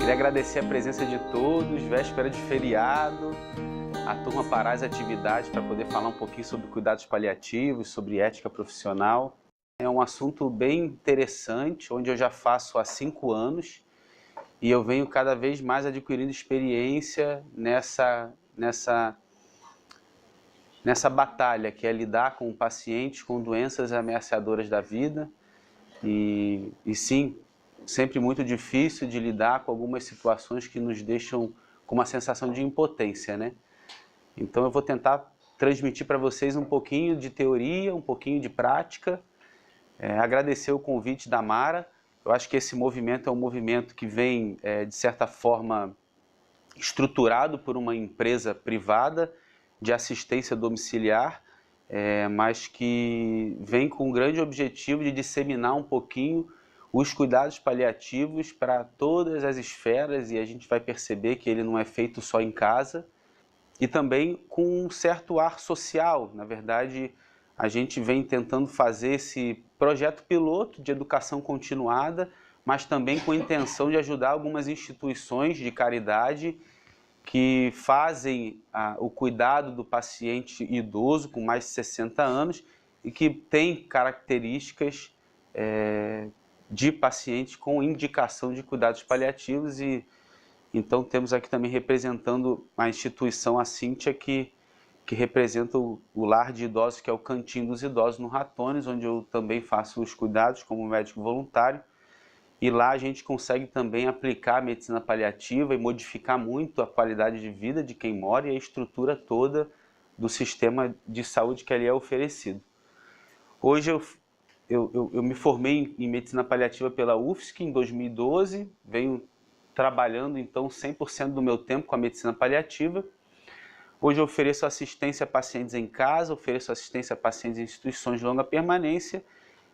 Queria agradecer a presença de todos, véspera de feriado, a turma parar as atividades para poder falar um pouquinho sobre cuidados paliativos, sobre ética profissional. É um assunto bem interessante, onde eu já faço há 5 anos e eu venho cada vez mais adquirindo experiência nessa batalha, que é lidar com pacientes com doenças ameaçadoras da vida. E sim, sempre muito difícil de lidar com algumas situações que nos deixam com uma sensação de impotência, né? Então eu vou tentar transmitir para vocês um pouquinho de teoria, um pouquinho de prática. Agradecer o convite da Mara. Eu acho que esse movimento é um movimento que vem, de certa forma, estruturado por uma empresa privada de assistência domiciliar, mas que vem com o grande objetivo de disseminar um pouquinho os cuidados paliativos para todas as esferas, e a gente vai perceber que ele não é feito só em casa, e também com um certo ar social. Na verdade, a gente vem tentando fazer esse projeto piloto de educação continuada, mas também com a intenção de ajudar algumas instituições de caridade que fazem o cuidado do paciente idoso com mais de 60 anos e que tem características de paciente com indicação de cuidados paliativos. E então temos aqui também representando a instituição, a Cíntia, que representa o lar de idosos, que é o Cantinho dos Idosos no Ratones, onde eu também faço os cuidados como médico voluntário. E lá a gente consegue também aplicar a medicina paliativa e modificar muito a qualidade de vida de quem mora e a estrutura toda do sistema de saúde que ali é oferecido. Hoje eu me formei em medicina paliativa pela UFSC em 2012, venho trabalhando então 100% do meu tempo com a medicina paliativa. Hoje eu ofereço assistência a pacientes em casa, ofereço assistência a pacientes em instituições de longa permanência,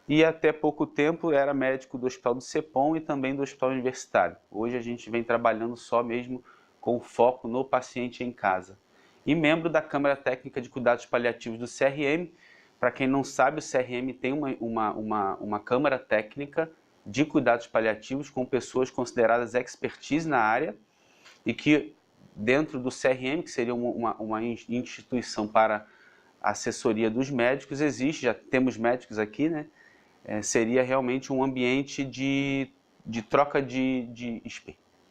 e até pouco tempo era médico do Hospital do CEPOM e também do Hospital Universitário. Hoje a gente vem trabalhando só mesmo com foco no paciente em casa. E membro da Câmara Técnica de Cuidados Paliativos do CRM. Para quem não sabe, o CRM tem uma Câmara Técnica de Cuidados Paliativos com pessoas consideradas expertise na área, e que dentro do CRM, que seria uma instituição para assessoria dos médicos, existe, já temos médicos aqui, né? Seria realmente um ambiente de troca de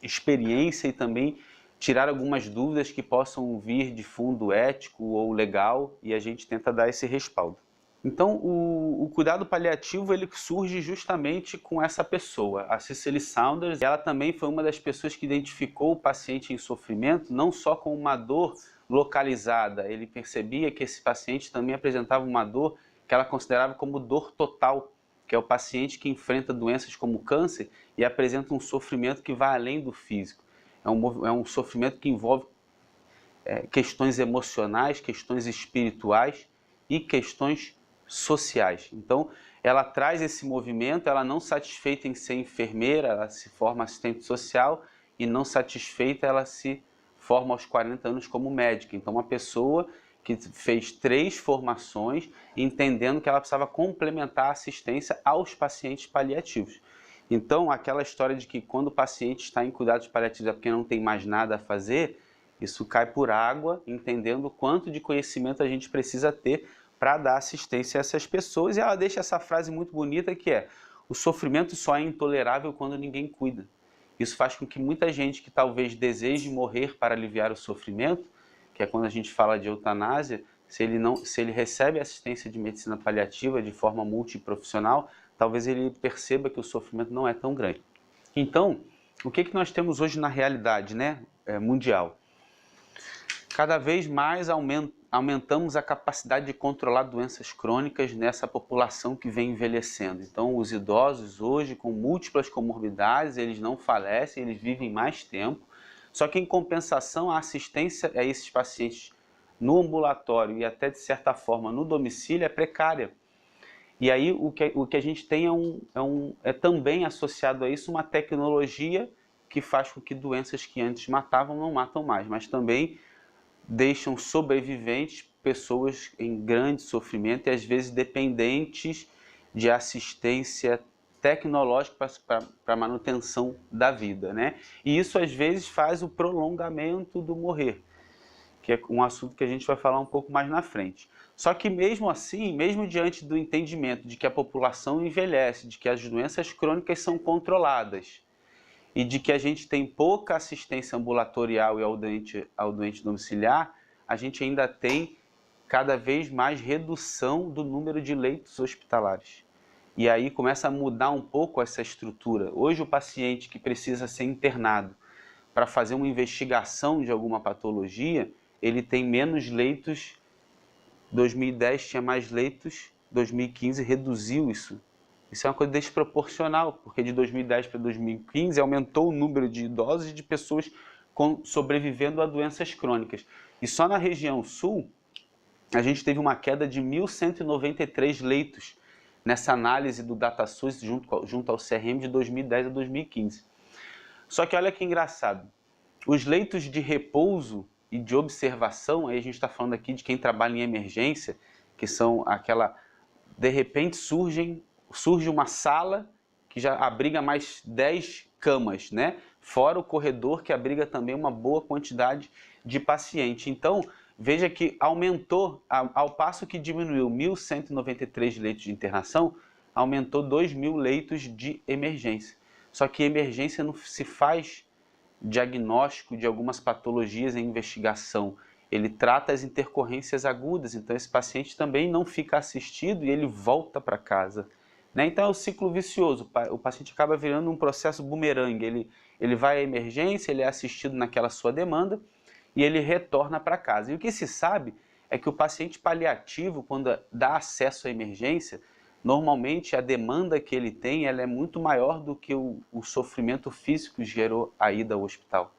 experiência e também tirar algumas dúvidas que possam vir de fundo ético ou legal, e a gente tenta dar esse respaldo. Então, o cuidado paliativo ele surge justamente com essa pessoa, a Cicely Saunders. Ela também foi uma das pessoas que identificou o paciente em sofrimento não só com uma dor localizada. Ele percebia que esse paciente também apresentava uma dor que ela considerava como dor total, que é o paciente que enfrenta doenças como câncer e apresenta um sofrimento que vai além do físico. É um sofrimento que envolve questões emocionais, questões espirituais e questões sociais. Então, ela traz esse movimento, ela não satisfeita em ser enfermeira, ela se forma assistente social, e não satisfeita, ela se forma aos 40 anos como médica. Então, uma pessoa que fez 3 formações, entendendo que ela precisava complementar a assistência aos pacientes paliativos. Então, aquela história de que quando o paciente está em cuidados paliativos é porque não tem mais nada a fazer, isso cai por água, entendendo o quanto de conhecimento a gente precisa ter para dar assistência a essas pessoas. E ela deixa essa frase muito bonita, que é: o sofrimento só é intolerável quando ninguém cuida. Isso faz com que muita gente que talvez deseje morrer para aliviar o sofrimento, que é quando a gente fala de eutanásia, se ele recebe assistência de medicina paliativa de forma multiprofissional, talvez ele perceba que o sofrimento não é tão grande. Então, o que nós temos hoje na realidade, né, mundial? Cada vez mais aumentamos a capacidade de controlar doenças crônicas nessa população que vem envelhecendo. Então, os idosos hoje, com múltiplas comorbidades, eles não falecem, eles vivem mais tempo. Só que, em compensação, a assistência a esses pacientes no ambulatório e até, de certa forma, no domicílio é precária. E aí o que a gente tem é também associado a isso uma tecnologia que faz com que doenças que antes matavam não matam mais, mas também deixam sobreviventes pessoas em grande sofrimento e às vezes dependentes de assistência tecnológico para a manutenção da vida, né? E isso às vezes faz o prolongamento do morrer, que é um assunto que a gente vai falar um pouco mais na frente. Só que mesmo assim, mesmo diante do entendimento de que a população envelhece, de que as doenças crônicas são controladas e de que a gente tem pouca assistência ambulatorial e ao doente domiciliar, a gente ainda tem cada vez mais redução do número de leitos hospitalares. E aí começa a mudar um pouco essa estrutura. Hoje o paciente que precisa ser internado para fazer uma investigação de alguma patologia, ele tem menos leitos. 2010 tinha mais leitos, 2015 reduziu isso. Isso é uma coisa desproporcional, porque de 2010 para 2015 aumentou o número de idosos e de pessoas sobrevivendo a doenças crônicas. E só na região sul, a gente teve uma queda de 1.193 leitos nessa análise do DataSUS junto ao CRM de 2010 a 2015. Só que olha que engraçado, os leitos de repouso e de observação, aí a gente está falando aqui de quem trabalha em emergência, que são aquela... De repente surge uma sala que já abriga mais 10 camas, né? Fora o corredor que abriga também uma boa quantidade de paciente. Então, veja que aumentou, ao passo que diminuiu 1.193 leitos de internação, aumentou 2.000 leitos de emergência. Só que emergência não se faz diagnóstico de algumas patologias em investigação. Ele trata as intercorrências agudas, então esse paciente também não fica assistido e ele volta para casa. Né? Então é o ciclo vicioso, o paciente acaba virando um processo bumerangue, ele vai à emergência, ele é assistido naquela sua demanda e ele retorna para casa. E o que se sabe é que o paciente paliativo, quando dá acesso à emergência, normalmente a demanda que ele tem ela é muito maior do que o sofrimento físico que gerou a ida ao hospital.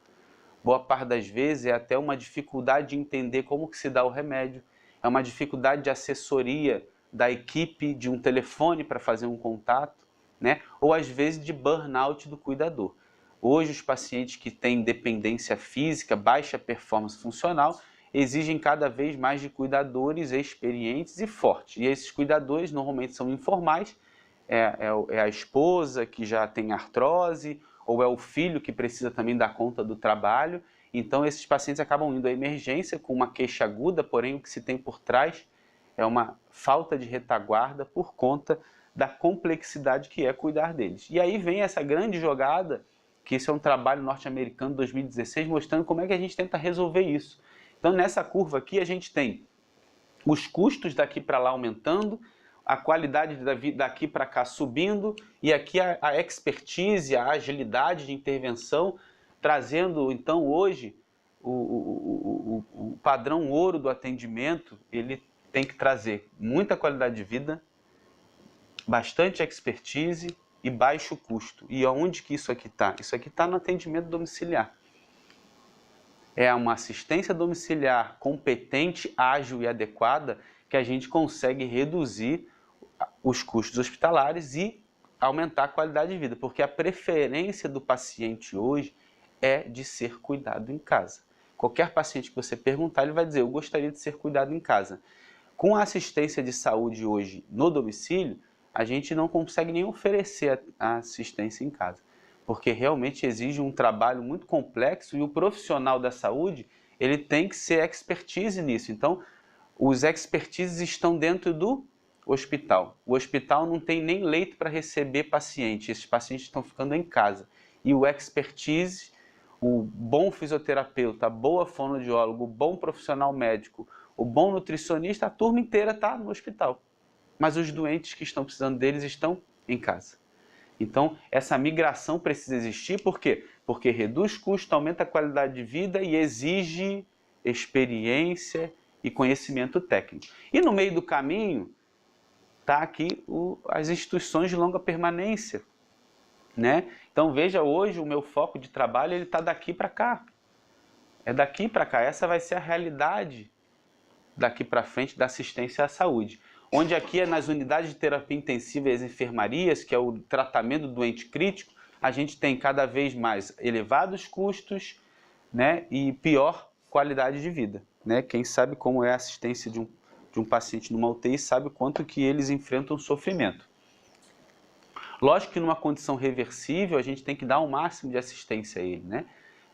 Boa parte das vezes é até uma dificuldade de entender como que se dá o remédio, é uma dificuldade de assessoria da equipe, de um telefone para fazer um contato, né? Ou às vezes de burnout do cuidador. Hoje os pacientes que têm dependência física, baixa performance funcional, exigem cada vez mais de cuidadores experientes e fortes. E esses cuidadores normalmente são informais, é a esposa que já tem artrose, ou é o filho que precisa também dar conta do trabalho. Então esses pacientes acabam indo à emergência com uma queixa aguda, porém o que se tem por trás é uma falta de retaguarda por conta da complexidade que é cuidar deles. E aí vem essa grande jogada, que isso é um trabalho norte-americano de 2016, mostrando como é que a gente tenta resolver isso. Então nessa curva aqui a gente tem os custos daqui para lá aumentando, a qualidade da vida daqui para cá subindo, e aqui a expertise, a agilidade de intervenção, trazendo então hoje o padrão ouro do atendimento. Ele tem que trazer muita qualidade de vida, bastante expertise e baixo custo. E aonde que isso aqui está? Isso aqui está no atendimento domiciliar. É uma assistência domiciliar competente, ágil e adequada que a gente consegue reduzir os custos hospitalares e aumentar a qualidade de vida, porque a preferência do paciente hoje é de ser cuidado em casa. Qualquer paciente que você perguntar, ele vai dizer: eu gostaria de ser cuidado em casa. Com a assistência de saúde hoje no domicílio, a gente não consegue nem oferecer a assistência em casa, porque realmente exige um trabalho muito complexo e o profissional da saúde ele tem que ser expertise nisso. Então, os expertises estão dentro do hospital. O hospital não tem nem leito para receber pacientes, esses pacientes estão ficando em casa. E o expertise, o bom fisioterapeuta, a boa fonoaudiólogo, o bom profissional médico, o bom nutricionista, a turma inteira está no hospital. Mas os doentes que estão precisando deles estão em casa. Então, essa migração precisa existir, por quê? Porque reduz custo, aumenta a qualidade de vida e exige experiência e conhecimento técnico. E no meio do caminho, está aqui as instituições de longa permanência, né? Então veja, hoje o meu foco de trabalho está daqui para cá. É daqui para cá, essa vai ser a realidade daqui para frente da assistência à saúde. Onde aqui é nas unidades de terapia intensiva e as enfermarias, que é o tratamento do doente crítico, a gente tem cada vez mais elevados custos, né, e pior qualidade de vida. Né? Quem sabe como é a assistência de um paciente numa UTI sabe o quanto que eles enfrentam sofrimento. Lógico que numa condição reversível a gente tem que dar o máximo de assistência a ele, né?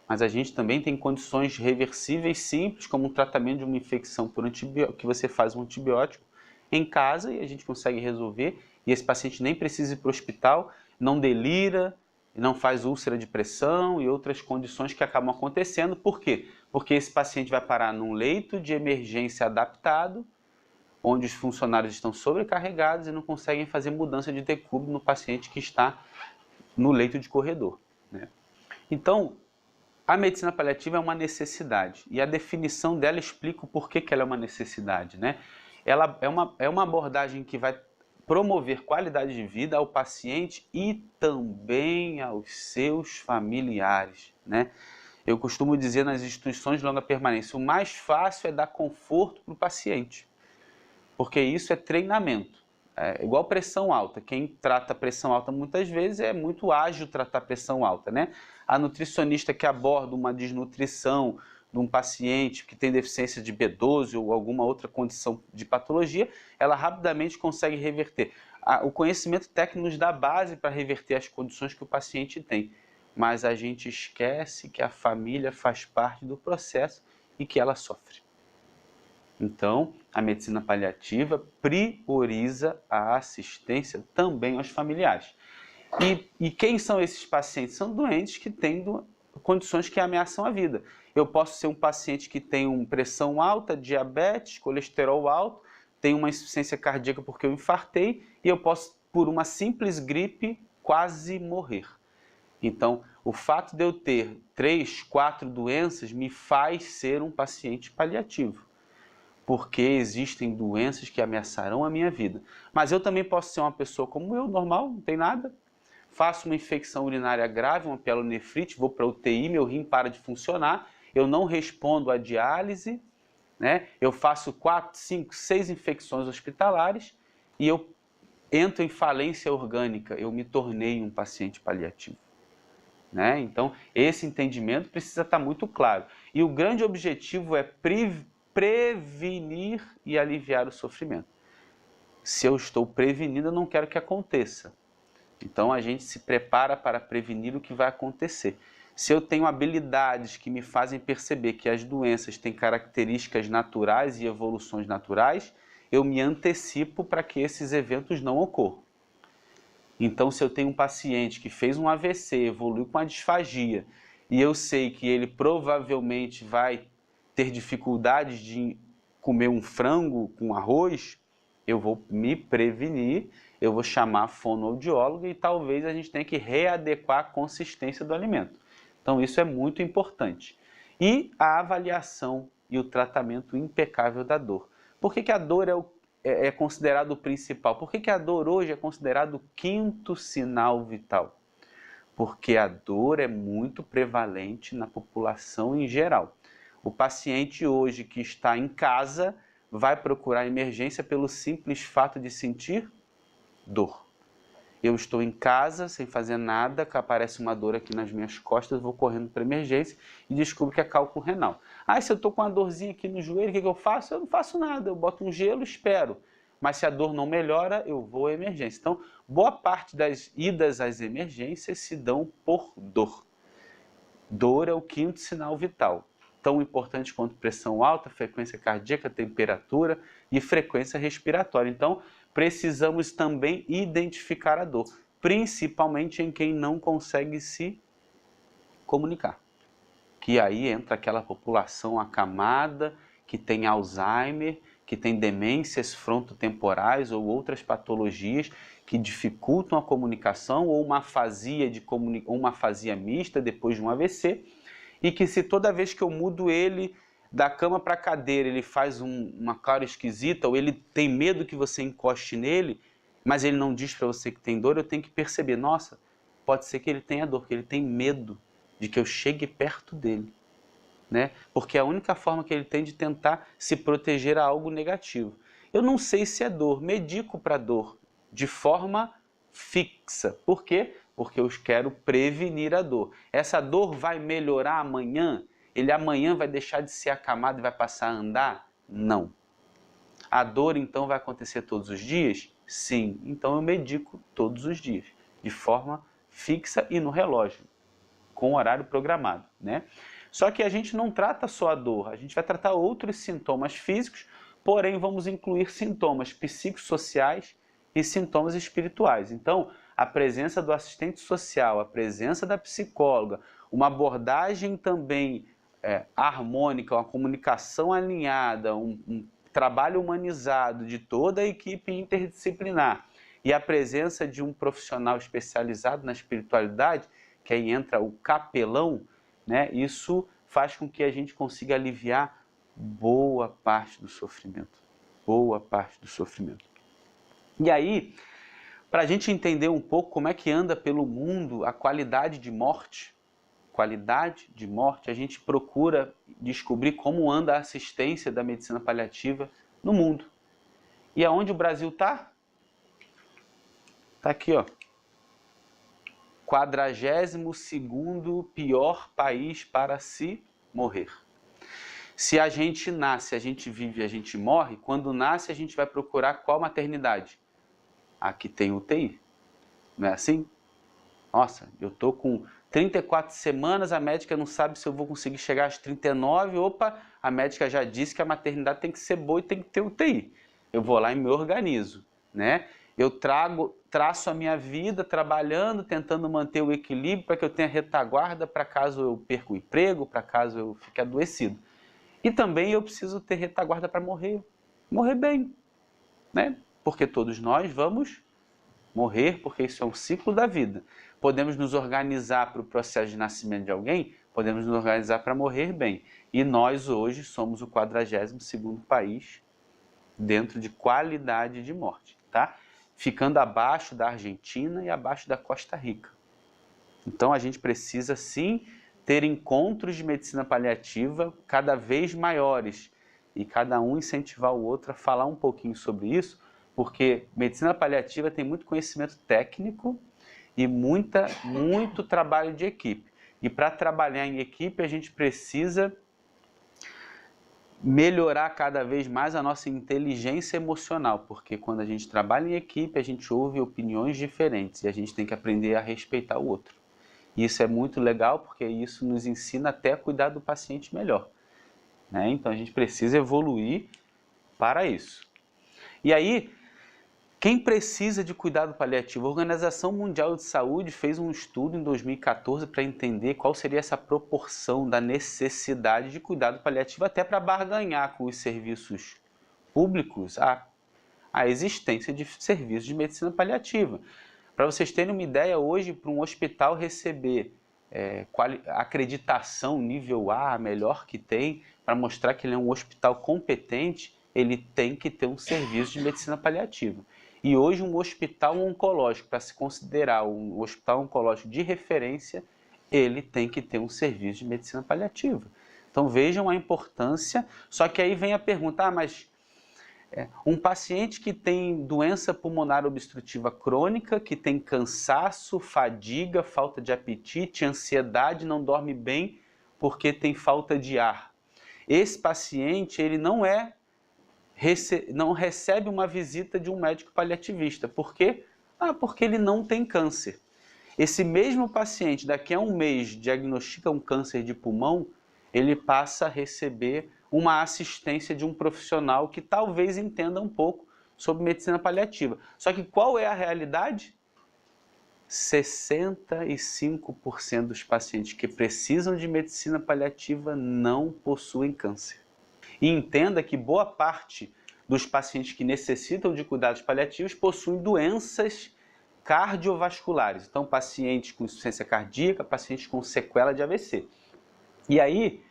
Mas a gente também tem condições reversíveis simples, como o tratamento de uma infecção por antibiótico, que você faz um antibiótico em casa e a gente consegue resolver, e esse paciente nem precisa ir para o hospital, não delira, não faz úlcera de pressão e outras condições que acabam acontecendo. Por quê? Porque esse paciente vai parar num leito de emergência adaptado, onde os funcionários estão sobrecarregados e não conseguem fazer mudança de decúbito no paciente que está no leito de corredor, né? Então, a medicina paliativa é uma necessidade, e a definição dela explica o porquê que ela é uma necessidade, né? Ela é uma abordagem que vai promover qualidade de vida ao paciente e também aos seus familiares, né? Eu costumo dizer nas instituições de longa permanência, o mais fácil é dar conforto para o paciente, porque isso é treinamento. É igual pressão alta. Quem trata pressão alta muitas vezes é muito ágil tratar pressão alta, né? A nutricionista que aborda uma desnutrição de um paciente que tem deficiência de B12 ou alguma outra condição de patologia, ela rapidamente consegue reverter. O conhecimento técnico nos dá base para reverter as condições que o paciente tem, mas a gente esquece que a família faz parte do processo e que ela sofre. Então, a medicina paliativa prioriza a assistência também aos familiares. E quem são esses pacientes? São doentes que têm condições que ameaçam a vida. Eu posso ser um paciente que tem uma pressão alta, diabetes, colesterol alto, tem uma insuficiência cardíaca porque eu infartei, e eu posso, por uma simples gripe, quase morrer. Então, o fato de eu ter 3, 4 doenças me faz ser um paciente paliativo, porque existem doenças que ameaçarão a minha vida. Mas eu também posso ser uma pessoa como eu, normal, não tem nada. Faço uma infecção urinária grave, uma pielonefrite, vou para a UTI, meu rim para de funcionar, eu não respondo à diálise, né? Eu faço 4, 5, 6 infecções hospitalares e eu entro em falência orgânica, eu me tornei um paciente paliativo, né? Então, esse entendimento precisa estar muito claro. E o grande objetivo é prevenir e aliviar o sofrimento. Se eu estou prevenindo, eu não quero que aconteça. Então a gente se prepara para prevenir o que vai acontecer. Se eu tenho habilidades que me fazem perceber que as doenças têm características naturais e evoluções naturais, eu me antecipo para que esses eventos não ocorram. Então, se eu tenho um paciente que fez um AVC, evoluiu com a disfagia, e eu sei que ele provavelmente vai ter dificuldades de comer um frango com arroz, eu vou me prevenir, eu vou chamar a fonoaudióloga e talvez a gente tenha que readequar a consistência do alimento. Então isso é muito importante. E a avaliação e o tratamento impecável da dor. Por que a dor é considerado o principal? Por que a dor hoje é considerado o quinto sinal vital? Porque a dor é muito prevalente na população em geral. O paciente hoje que está em casa vai procurar emergência pelo simples fato de sentir dor. Eu estou em casa sem fazer nada, que aparece uma dor aqui nas minhas costas, vou correndo para emergência e descubro que é cálculo renal. Ah, se eu estou com uma dorzinha aqui no joelho, o que eu faço? Eu não faço nada, eu boto um gelo e espero. Mas se a dor não melhora, eu vou à emergência. Então, boa parte das idas às emergências se dão por dor. Dor é o quinto sinal vital, tão importante quanto pressão alta, frequência cardíaca, temperatura e frequência respiratória. Então, precisamos também identificar a dor, principalmente em quem não consegue se comunicar. Que aí entra aquela população acamada, que tem Alzheimer, que tem demências frontotemporais ou outras patologias que dificultam a comunicação, ou uma afasia, uma afasia mista depois de um AVC, e que se toda vez que eu mudo ele da cama para a cadeira, ele faz uma cara esquisita, ou ele tem medo que você encoste nele, mas ele não diz para você que tem dor, eu tenho que perceber, nossa, pode ser que ele tenha dor, que ele tem medo de que eu chegue perto dele, né? Porque é a única forma que ele tem de tentar se proteger a algo negativo. Eu não sei se é dor, medico para dor de forma fixa. Por quê? Porque eu quero prevenir a dor. Essa dor vai melhorar amanhã? Ele amanhã vai deixar de ser acamado e vai passar a andar? Não. A dor então vai acontecer todos os dias? Sim. Então eu medico todos os dias, de forma fixa e no relógio, com horário programado, né? Só que a gente não trata só a dor, a gente vai tratar outros sintomas físicos, porém vamos incluir sintomas psicossociais e sintomas espirituais. Então, a presença do assistente social, a presença da psicóloga, uma abordagem também harmônica, uma comunicação alinhada, um trabalho humanizado de toda a equipe interdisciplinar e a presença de um profissional especializado na espiritualidade, que aí entra o capelão, né? Isso faz com que a gente consiga aliviar boa parte do sofrimento. Boa parte do sofrimento. E aí, para a gente entender um pouco como é que anda pelo mundo a qualidade de morte, a gente procura descobrir como anda a assistência da medicina paliativa no mundo. E aonde o Brasil está? Está aqui, ó. 42º pior país para se morrer. Se a gente nasce, a gente vive, a gente morre, quando nasce a gente vai procurar qual maternidade? Aqui tem UTI. Não é assim? Nossa, eu tô com 34 semanas, a médica não sabe se eu vou conseguir chegar às 39. Opa, a médica já disse que a maternidade tem que ser boa e tem que ter UTI. Eu vou lá e me organizo, né? Eu traço a minha vida trabalhando, tentando manter o equilíbrio para que eu tenha retaguarda para caso eu perca o emprego, para caso eu fique adoecido. E também eu preciso ter retaguarda para morrer bem, né? Porque todos nós vamos morrer, porque isso é um ciclo da vida. Podemos nos organizar para o processo de nascimento de alguém, podemos nos organizar para morrer bem. E nós hoje somos o 42º país dentro de qualidade de morte, tá? Ficando abaixo da Argentina e abaixo da Costa Rica. Então a gente precisa sim ter encontros de medicina paliativa cada vez maiores e cada um incentivar o outro a falar um pouquinho sobre isso, porque medicina paliativa tem muito conhecimento técnico e muito trabalho de equipe. E para trabalhar em equipe a gente precisa melhorar cada vez mais a nossa inteligência emocional, porque quando a gente trabalha em equipe, a gente ouve opiniões diferentes e a gente tem que aprender a respeitar o outro. E isso é muito legal, porque isso nos ensina até a cuidar do paciente melhor, né? Então a gente precisa evoluir para isso. E aí, quem precisa de cuidado paliativo? A Organização Mundial de Saúde fez um estudo em 2014 para entender qual seria essa proporção da necessidade de cuidado paliativo, até para barganhar com os serviços públicos a existência de serviços de medicina paliativa. Para vocês terem uma ideia, hoje, para um hospital receber acreditação nível A, a melhor que tem, para mostrar que ele é um hospital competente, ele tem que ter um serviço de medicina paliativa. E hoje um hospital oncológico, para se considerar um hospital oncológico de referência, ele tem que ter um serviço de medicina paliativa. Então vejam a importância, só que aí vem a pergunta, mas um paciente que tem doença pulmonar obstrutiva crônica, que tem cansaço, fadiga, falta de apetite, ansiedade, não dorme bem porque tem falta de ar. Esse paciente ele não recebe uma visita de um médico paliativista. Por quê? Porque ele não tem câncer. Esse mesmo paciente, daqui a um mês, diagnostica um câncer de pulmão, ele passa a receber uma assistência de um profissional que talvez entenda um pouco sobre medicina paliativa. Só que qual é a realidade? 65% dos pacientes que precisam de medicina paliativa não possuem câncer. E entenda que boa parte dos pacientes que necessitam de cuidados paliativos possuem doenças cardiovasculares. Então, pacientes com insuficiência cardíaca, pacientes com sequela de AVC. E aí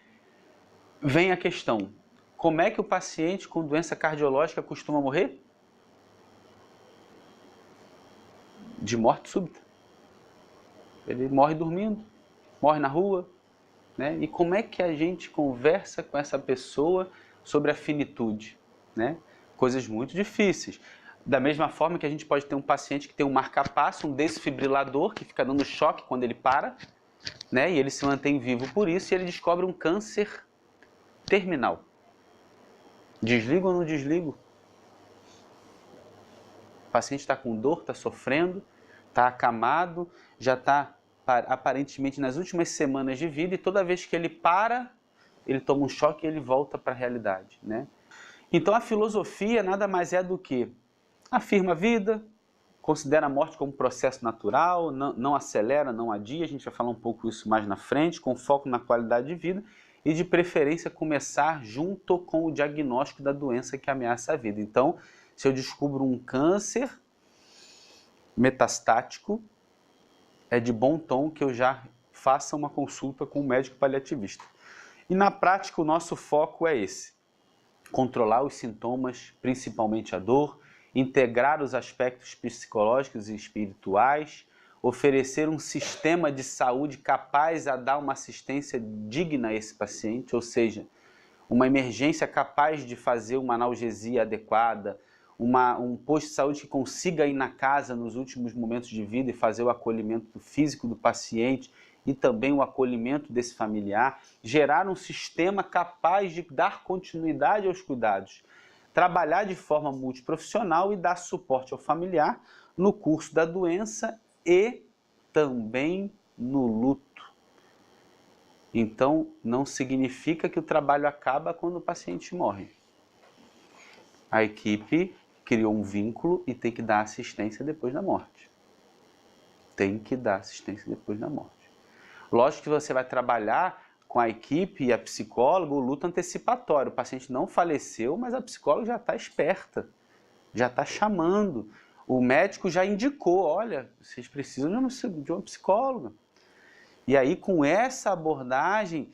vem a questão, como é que o paciente com doença cardiológica costuma morrer? De morte súbita. Ele morre dormindo, morre na rua, né? E como é que a gente conversa com essa pessoa sobre a finitude, né? Coisas muito difíceis. Da mesma forma que a gente pode ter um paciente que tem um marca-passo, um desfibrilador, que fica dando choque quando ele para, né? E ele se mantém vivo por isso, e ele descobre um câncer terminal. Desligo ou não desligo? O paciente está com dor, está sofrendo, está acamado, já está aparentemente nas últimas semanas de vida, e toda vez que ele para, ele toma um choque e ele volta para a realidade, né? Então a filosofia nada mais é do que afirma a vida, considera a morte como um processo natural, não acelera, não adia, a gente vai falar um pouco isso mais na frente, com foco na qualidade de vida, e de preferência começar junto com o diagnóstico da doença que ameaça a vida. Então, se eu descubro um câncer metastático, é de bom tom que eu já faça uma consulta com um médico paliativista. E na prática o nosso foco é esse: controlar os sintomas, principalmente a dor, integrar os aspectos psicológicos e espirituais, oferecer um sistema de saúde capaz a dar uma assistência digna a esse paciente, ou seja, uma emergência capaz de fazer uma analgesia adequada, um posto de saúde que consiga ir na casa nos últimos momentos de vida e fazer o acolhimento físico do paciente e também o acolhimento desse familiar, gerar um sistema capaz de dar continuidade aos cuidados, trabalhar de forma multiprofissional e dar suporte ao familiar no curso da doença e também no luto. Então, não significa que o trabalho acaba quando o paciente morre. A equipe criou um vínculo e tem que dar assistência depois da morte. Tem que dar assistência depois da morte. Lógico que você vai trabalhar com a equipe e a psicóloga o luto antecipatório. O paciente não faleceu, mas a psicóloga já está esperta, já está chamando. O médico já indicou, olha, vocês precisam de uma psicóloga. E aí, com essa abordagem,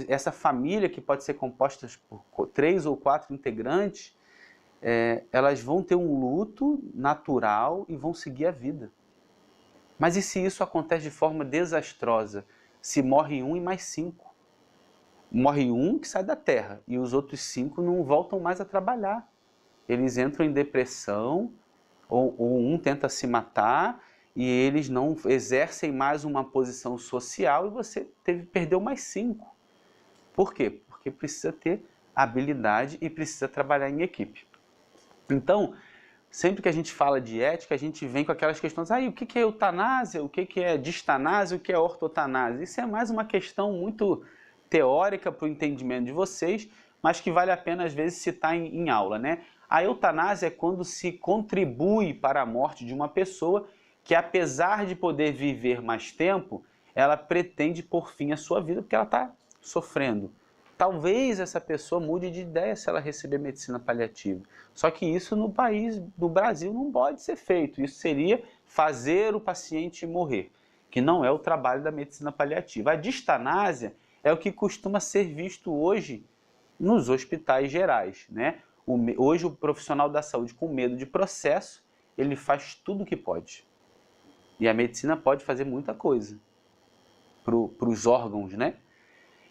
essa família, que pode ser composta por 3 ou 4 integrantes, elas vão ter um luto natural e vão seguir a vida. Mas e se isso acontece de forma desastrosa? Se morre um e mais 5? Morre um que sai da terra e os outros 5 não voltam mais a trabalhar. Eles entram em depressão, ou um tenta se matar e eles não exercem mais uma posição social e você perdeu mais 5. Por quê? Porque precisa ter habilidade e precisa trabalhar em equipe. Então, sempre que a gente fala de ética, a gente vem com aquelas questões, o que é eutanásia, o que é distanásia, o que é ortotanásia? Isso é mais uma questão muito teórica para o entendimento de vocês, mas que vale a pena às vezes citar em aula, né? A eutanásia é quando se contribui para a morte de uma pessoa que, apesar de poder viver mais tempo, ela pretende pôr fim à sua vida porque ela está sofrendo. Talvez essa pessoa mude de ideia se ela receber medicina paliativa. Só que isso no Brasil, não pode ser feito. Isso seria fazer o paciente morrer, que não é o trabalho da medicina paliativa. A distanásia é o que costuma ser visto hoje nos hospitais gerais, né? Hoje o profissional da saúde, com medo de processo, ele faz tudo o que pode. E a medicina pode fazer muita coisa para os órgãos, né?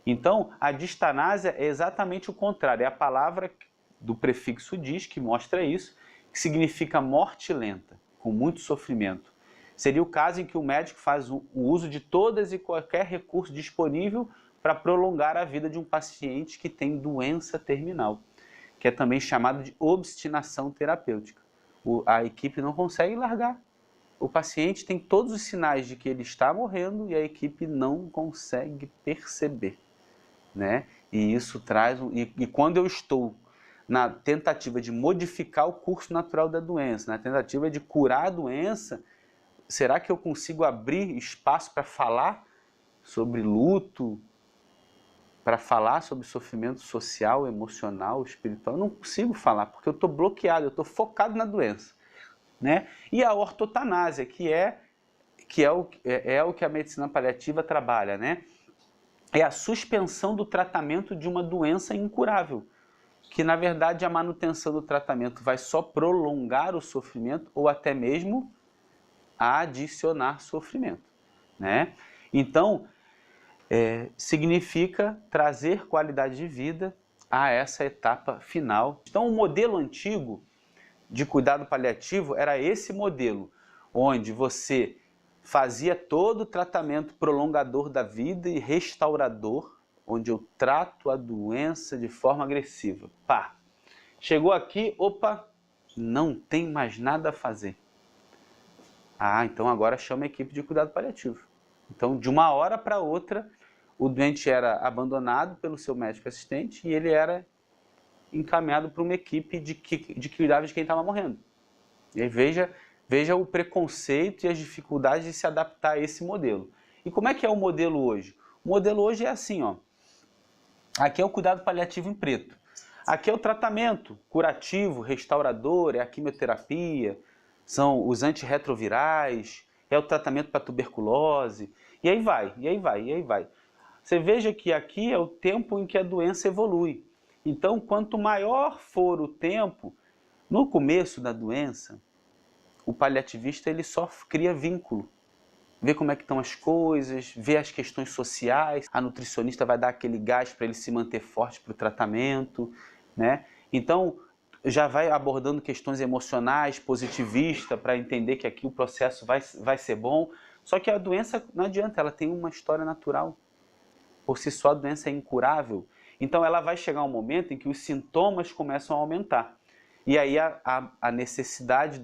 Então, a distanásia é exatamente o contrário. É a palavra do prefixo dis, que mostra isso, que significa morte lenta, com muito sofrimento. Seria o caso em que o médico faz o uso de todas e qualquer recurso disponível para prolongar a vida de um paciente que tem doença terminal, que é também chamado de obstinação terapêutica. A equipe não consegue largar. O paciente tem todos os sinais de que ele está morrendo e a equipe não consegue perceber, né? E isso traz... E quando eu estou na tentativa de modificar o curso natural da doença, na tentativa de curar a doença, será que eu consigo abrir espaço para falar sobre luto, para falar sobre sofrimento social, emocional, espiritual? Eu não consigo falar, porque eu estou bloqueado, eu estou focado na doença, né? E a ortotanásia, que é o que a medicina paliativa trabalha, né? É a suspensão do tratamento de uma doença incurável, que na verdade a manutenção do tratamento vai só prolongar o sofrimento ou até mesmo adicionar sofrimento, né? Então, significa trazer qualidade de vida a essa etapa final. Então, o modelo antigo de cuidado paliativo era esse modelo, onde você fazia todo o tratamento prolongador da vida e restaurador, onde eu trato a doença de forma agressiva. Pá! Chegou aqui, opa, não tem mais nada a fazer. Ah, então agora chama a equipe de cuidado paliativo. Então, de uma hora para outra, o doente era abandonado pelo seu médico assistente e ele era encaminhado para uma equipe de cuidado de quem estava morrendo. E aí veja o preconceito e as dificuldades de se adaptar a esse modelo. E como é que é o modelo hoje? O modelo hoje é assim, ó. Aqui é o cuidado paliativo em preto. Aqui é o tratamento curativo, restaurador, é a quimioterapia, são os antirretrovirais, é o tratamento para tuberculose, e aí vai, e aí vai, e aí vai. Você veja que aqui é o tempo em que a doença evolui. Então, quanto maior for o tempo, no começo da doença, o paliativista ele só cria vínculo. Vê como é que estão as coisas, vê as questões sociais, a nutricionista vai dar aquele gás para ele se manter forte para o tratamento, né? Então, já vai abordando questões emocionais, positivista, para entender que aqui o processo vai ser bom. Só que a doença, não adianta, ela tem uma história natural. Por si só, a doença é incurável. Então, ela vai chegar um momento em que os sintomas começam a aumentar. E aí a necessidade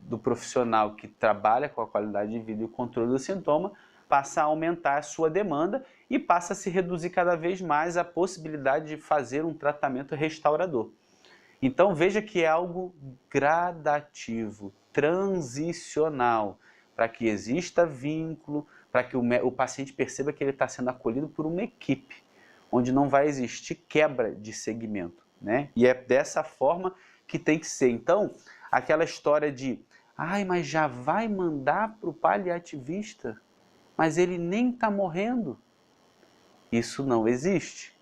do profissional que trabalha com a qualidade de vida e o controle do sintoma passa a aumentar a sua demanda e passa a se reduzir cada vez mais a possibilidade de fazer um tratamento restaurador. Então veja que é algo gradativo, transicional, para que exista vínculo, para que o paciente perceba que ele está sendo acolhido por uma equipe, onde não vai existir quebra de segmento, né? E é dessa forma que tem que ser. Então, aquela história de, ai, mas já vai mandar para o paliativista, mas ele nem está morrendo. Isso não existe.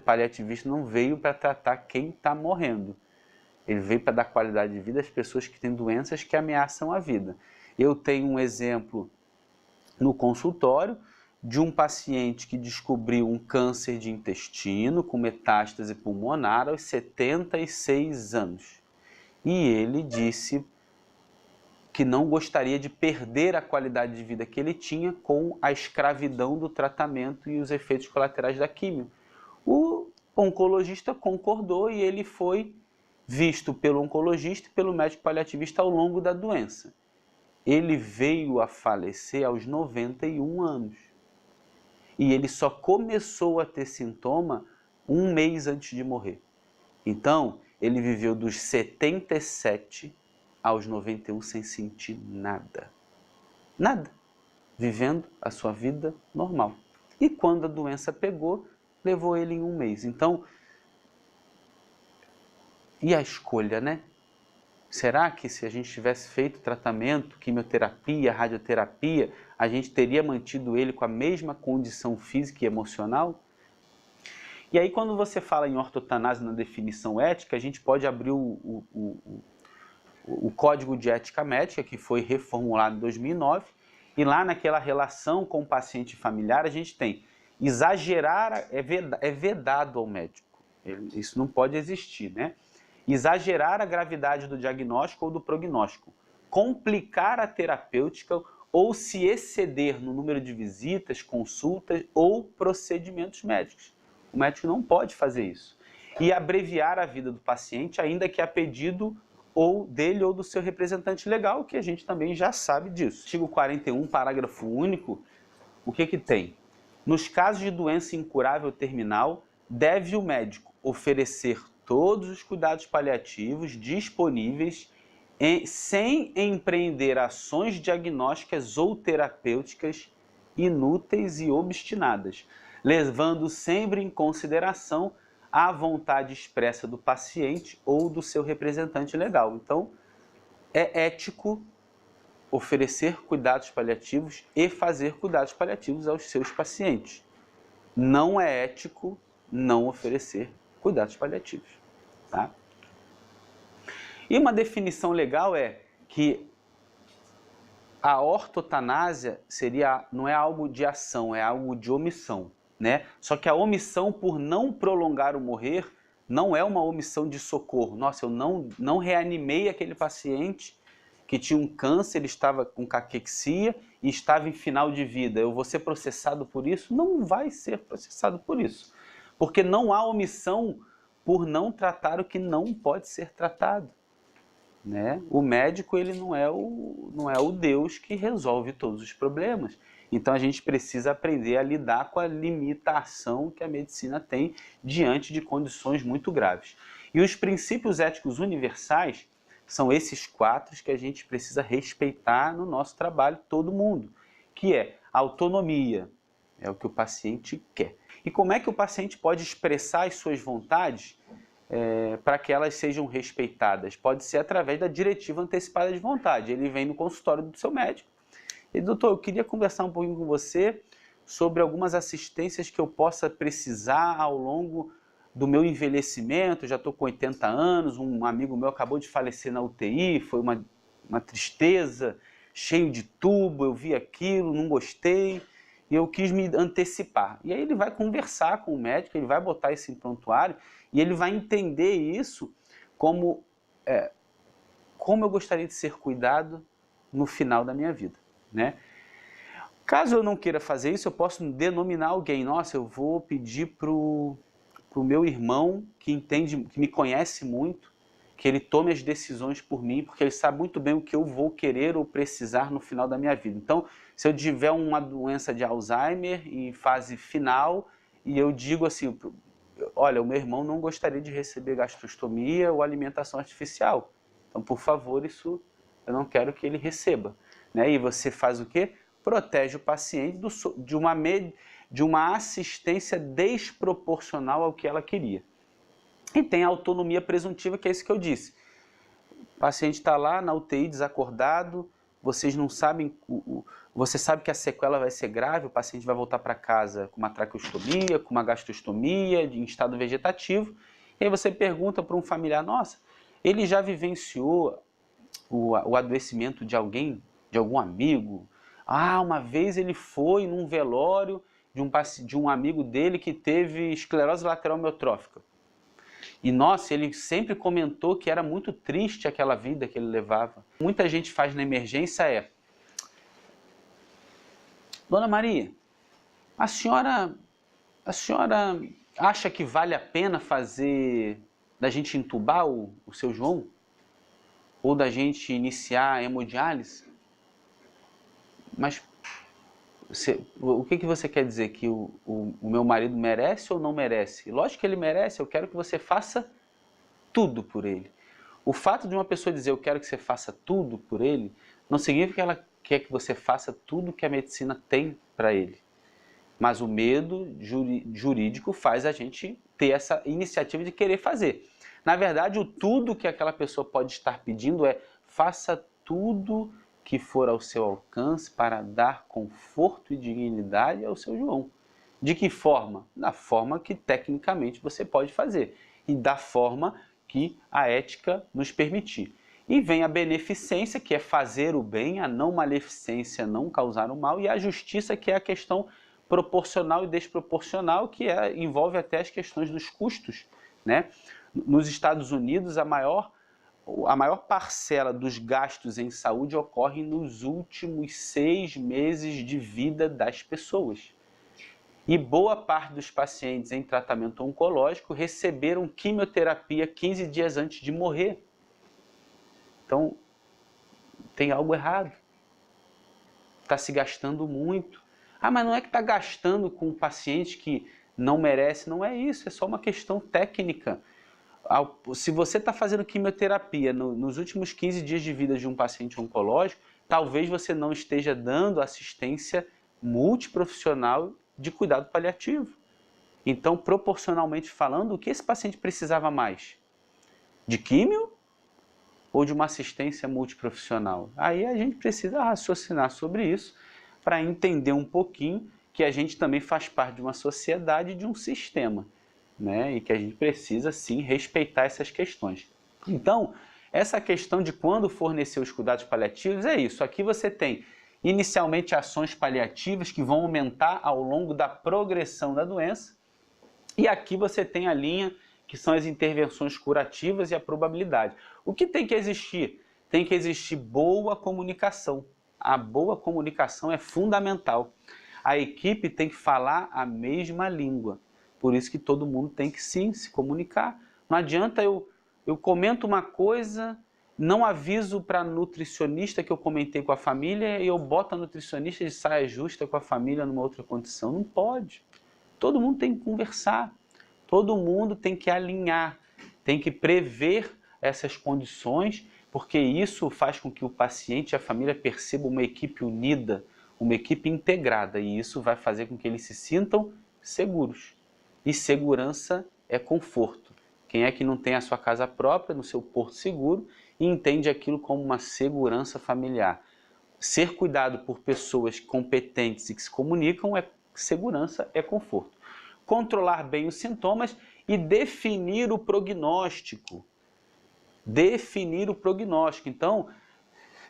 Paliativista não veio para tratar quem está morrendo. Ele veio para dar qualidade de vida às pessoas que têm doenças que ameaçam a vida. Eu tenho um exemplo no consultório de um paciente que descobriu um câncer de intestino com metástase pulmonar aos 76 anos. E ele disse que não gostaria de perder a qualidade de vida que ele tinha com a escravidão do tratamento e os efeitos colaterais da químio. O oncologista concordou e ele foi visto pelo oncologista e pelo médico paliativista ao longo da doença. Ele veio a falecer aos 91 anos. E ele só começou a ter sintoma um mês antes de morrer. Então, ele viveu dos 77 aos 91 sem sentir nada. Nada. Vivendo a sua vida normal. E quando a doença pegou, levou ele em um mês. Então, e a escolha, né? Será que se a gente tivesse feito tratamento, quimioterapia, radioterapia, a gente teria mantido ele com a mesma condição física e emocional? E aí quando você fala em ortotanase na definição ética, a gente pode abrir o Código de Ética Médica, que foi reformulado em 2009, e lá naquela relação com o paciente familiar a gente tem exagerar é vedado ao médico. Isso não pode existir, né? Exagerar a gravidade do diagnóstico ou do prognóstico, complicar a terapêutica ou se exceder no número de visitas, consultas ou procedimentos médicos. O médico não pode fazer isso. E abreviar a vida do paciente, ainda que a pedido ou dele ou do seu representante legal, que a gente também já sabe disso. Artigo 41, parágrafo único, o que que tem? Nos casos de doença incurável terminal, deve o médico oferecer todos os cuidados paliativos disponíveis sem empreender ações diagnósticas ou terapêuticas inúteis e obstinadas, levando sempre em consideração a vontade expressa do paciente ou do seu representante legal. Então, é ético oferecer cuidados paliativos e fazer cuidados paliativos aos seus pacientes. Não é ético não oferecer cuidados paliativos. Tá? E uma definição legal é que a ortotanásia não é algo de ação, é algo de omissão. Né? Só que a omissão por não prolongar o morrer não é uma omissão de socorro. Nossa, eu não reanimei aquele paciente que tinha um câncer, ele estava com caquexia e estava em final de vida. Eu vou ser processado por isso? Não vai ser processado por isso. Porque não há omissão por não tratar o que não pode ser tratado. né? O médico, ele não é o Deus que resolve todos os problemas. Então a gente precisa aprender a lidar com a limitação que a medicina tem diante de condições muito graves. E os princípios éticos universais são esses 4 que a gente precisa respeitar no nosso trabalho, todo mundo, que é autonomia, é o que o paciente quer. E como é que o paciente pode expressar as suas vontades para que elas sejam respeitadas? Pode ser através da diretiva antecipada de vontade. Ele vem no consultório do seu médico e, doutor, eu queria conversar um pouquinho com você sobre algumas assistências que eu possa precisar ao longo do meu envelhecimento. Eu já estou com 80 anos, um amigo meu acabou de falecer na UTI, foi uma tristeza, cheio de tubo, eu vi aquilo, não gostei, e eu quis me antecipar. E aí ele vai conversar com o médico, ele vai botar isso em prontuário, e ele vai entender isso como eu gostaria de ser cuidado no final da minha vida, né? Caso eu não queira fazer isso, eu posso denominar alguém. Nossa, eu vou pedir para o meu irmão, que entende, que me conhece muito, que ele tome as decisões por mim, porque ele sabe muito bem o que eu vou querer ou precisar no final da minha vida. Então, se eu tiver uma doença de Alzheimer em fase final, e eu digo assim, olha, o meu irmão não gostaria de receber gastrostomia ou alimentação artificial. Então, por favor, isso eu não quero que ele receba, né? E você faz o quê? Protege o paciente de uma assistência desproporcional ao que ela queria. E tem a autonomia presuntiva, que é isso que eu disse. O paciente está lá na UTI desacordado, vocês não sabem, você sabe que a sequela vai ser grave, o paciente vai voltar para casa com uma traqueostomia, com uma gastrostomia, em estado vegetativo, e aí você pergunta para um familiar, nossa, ele já vivenciou o adoecimento de alguém, de algum amigo? Ah, uma vez ele foi num velório de um amigo dele que teve esclerose lateral amiotrófica. E, nossa, ele sempre comentou que era muito triste aquela vida que ele levava. Muita gente faz na emergência Dona Maria, a senhora acha que vale a pena da gente entubar o seu João? Ou da gente iniciar a hemodiálise? Mas o que você quer dizer? Que o meu marido merece ou não merece? Lógico que ele merece, eu quero que você faça tudo por ele. O fato de uma pessoa dizer eu quero que você faça tudo por ele, não significa que ela quer que você faça tudo que a medicina tem para ele. Mas o medo jurídico faz a gente ter essa iniciativa de querer fazer. Na verdade, o tudo que aquela pessoa pode estar pedindo é faça tudo que for ao seu alcance para dar conforto e dignidade ao seu João. De que forma? Da forma que tecnicamente você pode fazer e da forma que a ética nos permitir. E vem a beneficência, que é fazer o bem, a não maleficência, não causar o mal, e a justiça, que é a questão proporcional e desproporcional, que envolve até as questões dos custos, né? Nos Estados Unidos, a maior parcela dos gastos em saúde ocorre nos últimos 6 meses de vida das pessoas. E boa parte dos pacientes em tratamento oncológico receberam quimioterapia 15 dias antes de morrer. Então, tem algo errado. Está se gastando muito. Ah, mas não é que está gastando com um paciente que não merece. Não é isso, é só uma questão técnica. Se você está fazendo quimioterapia nos últimos 15 dias de vida de um paciente oncológico, talvez você não esteja dando assistência multiprofissional de cuidado paliativo. Então, proporcionalmente falando, o que esse paciente precisava mais? De químio ou de uma assistência multiprofissional? Aí a gente precisa raciocinar sobre isso para entender um pouquinho que a gente também faz parte de uma sociedade, de um sistema, né? E que a gente precisa sim respeitar essas questões. Então, essa questão de quando fornecer os cuidados paliativos é isso. Aqui você tem inicialmente ações paliativas que vão aumentar ao longo da progressão da doença, e aqui você tem a linha que são as intervenções curativas e a probabilidade. O que tem que existir? Tem que existir boa comunicação. A boa comunicação é fundamental. A equipe tem que falar a mesma língua. Por isso que todo mundo tem que sim se comunicar. Não adianta eu comento uma coisa, não aviso para a nutricionista que eu comentei com a família e eu boto a nutricionista de saia justa com a família numa outra condição. Não pode. Todo mundo tem que conversar, todo mundo tem que alinhar, tem que prever essas condições, porque isso faz com que o paciente e a família percebam uma equipe unida, uma equipe integrada, e isso vai fazer com que eles se sintam seguros. E segurança é conforto. Quem é que não tem a sua casa própria, no seu porto seguro, e entende aquilo como uma segurança familiar? Ser cuidado por pessoas competentes e que se comunicam é segurança, é conforto. Controlar bem os sintomas e definir o prognóstico. Definir o prognóstico. Então,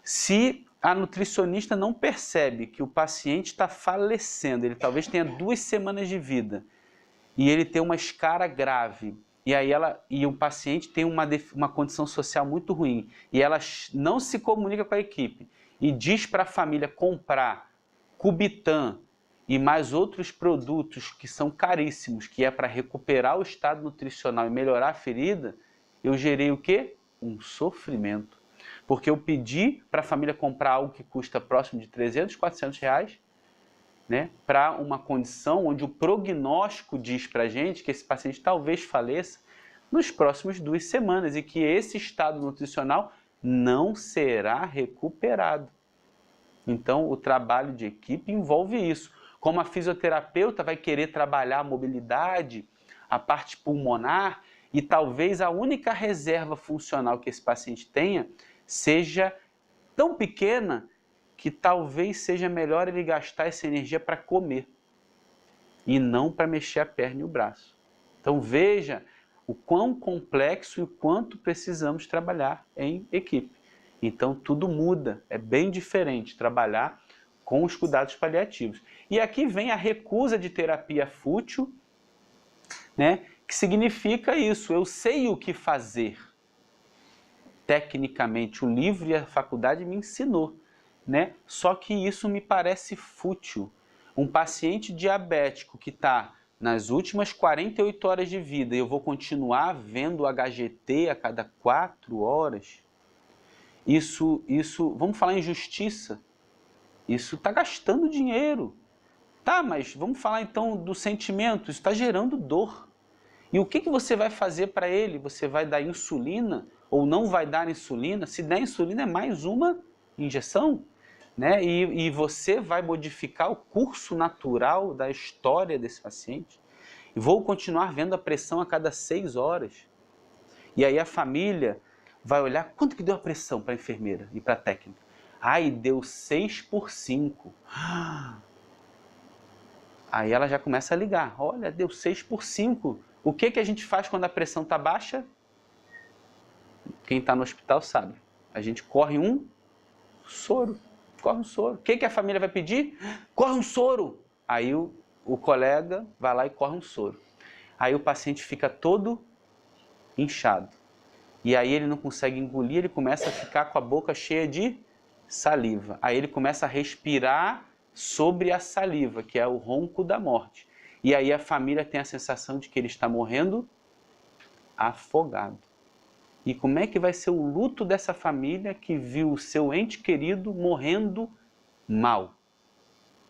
se a nutricionista não percebe que o paciente está falecendo, ele talvez tenha 2 semanas de vida, e ele tem uma escara grave, e o paciente tem uma condição social muito ruim, e ela não se comunica com a equipe, e diz para a família comprar Cubitan e mais outros produtos que são caríssimos, que é para recuperar o estado nutricional e melhorar a ferida, eu gerei o quê? Um sofrimento. Porque eu pedi para a família comprar algo que custa próximo de 300, 400 reais, né, para uma condição onde o prognóstico diz para a gente que esse paciente talvez faleça nos próximos 2 semanas e que esse estado nutricional não será recuperado. Então, o trabalho de equipe envolve isso. Como a fisioterapeuta vai querer trabalhar a mobilidade, a parte pulmonar, e talvez a única reserva funcional que esse paciente tenha seja tão pequena que talvez seja melhor ele gastar essa energia para comer e não para mexer a perna e o braço. Então veja o quão complexo e o quanto precisamos trabalhar em equipe. Então tudo muda, é bem diferente trabalhar com os cuidados paliativos. E aqui vem a recusa de terapia fútil, né? Que significa isso, eu sei o que fazer. Tecnicamente, o livro e a faculdade me ensinou, né? Só que isso me parece fútil. Um paciente diabético que está nas últimas 48 horas de vida e eu vou continuar vendo o HGT a cada 4 horas, isso, vamos falar em justiça, isso está gastando dinheiro. Tá, mas vamos falar então do sentimento, isso está gerando dor. E o que você vai fazer para ele? Você vai dar insulina ou não vai dar insulina? Se der insulina é mais uma injeção, né? E você vai modificar o curso natural da história desse paciente. E vou continuar vendo a pressão a cada 6 horas. E aí a família vai olhar quanto que deu a pressão para a enfermeira e para a técnica. Ai, deu 6/5. Aí ela já começa a ligar. Olha, deu 6/5. O que a gente faz quando a pressão está baixa? Quem está no hospital sabe. A gente corre um soro. Corre um soro. O que a família vai pedir? Corre um soro. Aí o colega vai lá e corre um soro. Aí o paciente fica todo inchado. E aí ele não consegue engolir, ele começa a ficar com a boca cheia de saliva. Aí ele começa a respirar sobre a saliva, que é o ronco da morte. E aí a família tem a sensação de que ele está morrendo afogado. E como é que vai ser o luto dessa família que viu o seu ente querido morrendo mal?